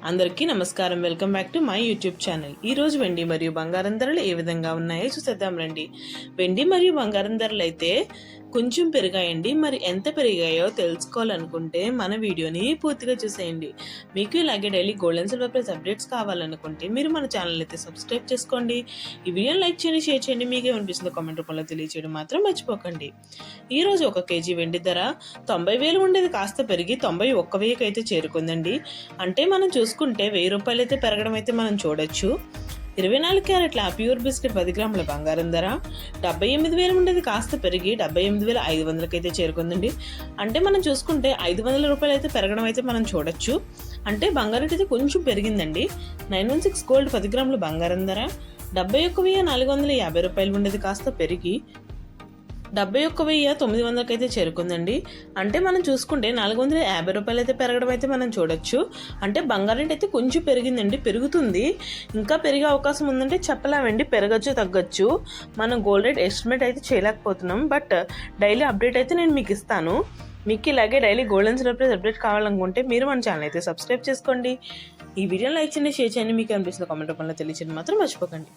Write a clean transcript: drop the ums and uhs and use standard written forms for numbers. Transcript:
అందరికీ నమస్కారం. Welcome back to my YouTube channel. ఈరోజు వెండి మరియు బంగారం ధరలు ఏ విధంగా ఉన్నాయో చూసేద్దాం రండి. వెండి మరియు బంగారం ధరలు అయితే కొంచెం పెరిగాయండి. మరి ఎంత పెరిగాయో తెలుసుకోవాలనుకుంటే మన వీడియోని పూర్తిగా చూసేయండి. మీకు ఇలాగే daily gold and silver price updates కావాలనుకుంటే మీరు మన ఛానల్ అయితే సబ్స్క్రైబ్ చేసుకోండి. ఈ వీడియోని లైక్ చేయండి, షేర్ చేయండి. మీకు ఏమనిపిస్తుందో కామెంట్ రూపంలో తెలియచేయడం మాత్రం మర్చిపోకండి. ఈరోజు 1 కేజీ వెండి ధర 90,000 ఉండేది కాస్త పెరిగి 91,000కి అయితే చేరుకుందండి. అంటే మనం చూసుకుంటే 1,000 రూపాయలు అయితే పెరగడం అయితే మనం చూడొచ్చు. 24 క్యారెట్ల ప్యూర్ బిస్కెట్ 10 గ్రాముల బంగారం ధర 78,000 ఉండేది కాస్త పెరిగి 78,500కి అయితే చేరుకుందండి. అంటే మనం చూసుకుంటే 500 రూపాయలు అయితే పెరగడం అయితే మనం చూడొచ్చు. అంటే బంగారం అయితే కొంచెం పెరిగిందండి. 916 గోల్డ్ 10 గ్రాముల బంగారం ధర 71,450 రూపాయలు ఉండేది కాస్త పెరిగి 71,900కి అయితే చేరుకుందండి. అంటే మనం చూసుకుంటే 450 రూపాయలు అయితే పెరగడం అయితే మనం చూడొచ్చు. అంటే బంగారం రేట్ అయితే కొంచెం పెరిగిందండి, పెరుగుతుంది. ఇంకా పెరిగే అవకాశం ఉందంటే చెప్పలేమండి, పెరగచ్చు తగ్గచ్చు. మనం గోల్డ్ రేట్ ఎస్టిమేట్ అయితే చేయలేకపోతున్నాం. బట్ డైలీ అప్డేట్ అయితే నేను మీకు ఇస్తాను. మీకు ఇలాగే daily gold and silver price update కావాలనుకుంటే మీరు మన ఛానల్ అయితే సబ్స్క్రైబ్ చేసుకోండి. ఈ వీడియోని లైక్ చేయండి, షేర్ చేయండి. మీకు అనిపిస్తుంది కామెంట్ రూపంలో తెలియచేయండి మాత్రం మర్చిపోకండి.